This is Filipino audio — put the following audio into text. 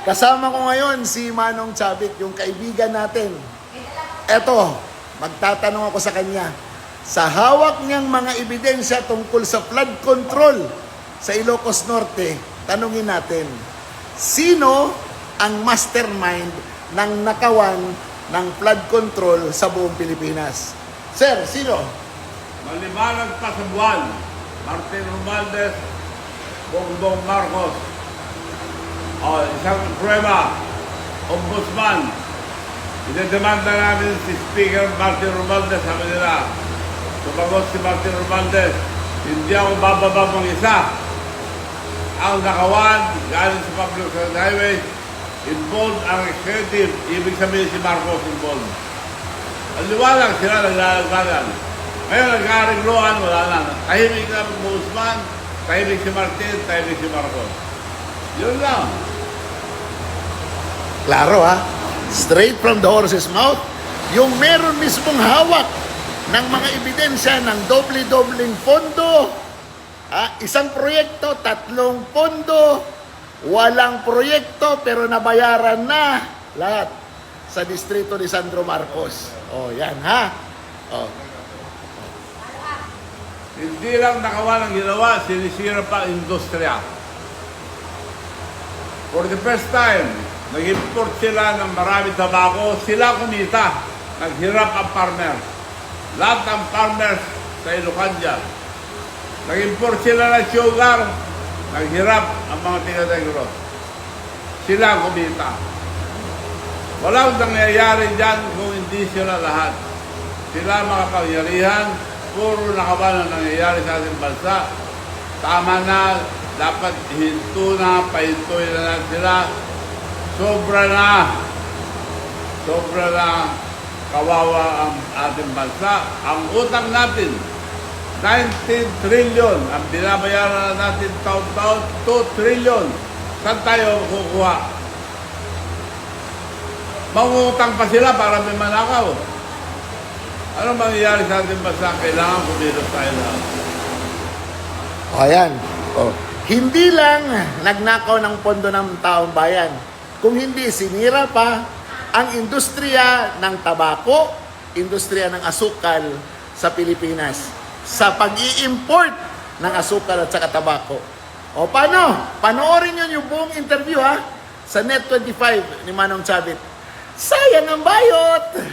Kasama ko ngayon si Manong Chavit, yung kaibigan natin. Eto, magtatanong ako sa kanya. Sa hawak niyang mga ebidensya tungkol sa flood control sa Ilocos Norte, tanungin natin, sino ang mastermind ng nakawan ng flood control sa buong Pilipinas? Sir, sino? Maliwanag pa sa buwan, Martin Romualdez, Bongbong Marcos. O, isang prueba, Ombudsman. Idedemanda namin si Speaker Martin Romualdez, sabi nila. Sumagot si Martin Romualdez, hindi ako bababa mong isa. Ang nakawan, galing sa Public Highways, involved ang executive, ibig sabihin si Marcos involved. Ang liwanag sila naglalaglagan. Ngayon, nagkaregloan, wala na. Tahimik na Ombudsman, tahimik si Martin, tahimik si Marcos. Yun lang. Klaro ha? Straight from the horse's mouth. Yung meron mismong hawak ng mga ebidensya ng doble-dobleng pondo. Isang proyekto, 3 pondo. Walang proyekto pero nabayaran na lahat sa distrito ni Sandro Marcos. Oh, yan ha? Oh. Hindi lang nakawan ang ginawa, sinisira pa ang industriya. For the first time, nag-import sila ng marami tabako, sila kumita. Naghirap ang farmers. Lahat ng farmers sa Ilocos. Nag-import sila ng sugar, naghirap ang mga tiga-negro. Sila kumita. Walang nangyayari dyan kung hindi sila lahat. Sila makapangyarihan, puro nakawan ang nangyayari sa ating bansa. Tama na, dapat hinto na, pahintuin na lang sila. Sobra na kawawa ang ating bansa. Ang utang natin, 19 trillion. Ang binabayaran natin taon-taon, 2 trillion. Saan tayo kukuha? Mangutang pa sila para may manakaw. Ano mangyayari sa ating bansa? Kailangan kumilos tayo lahat. Ayan. Oh. Hindi lang nagnakaw ng pondo ng taong bayan, kung hindi sinira pa ang industriya ng tabako, industriya ng asukal sa Pilipinas sa pag-i-import ng asukal at saka tabako. O paano? Panoorin nyo yung buong interview ha sa Net25 ni Manong Chavit. Sayang ang bayot!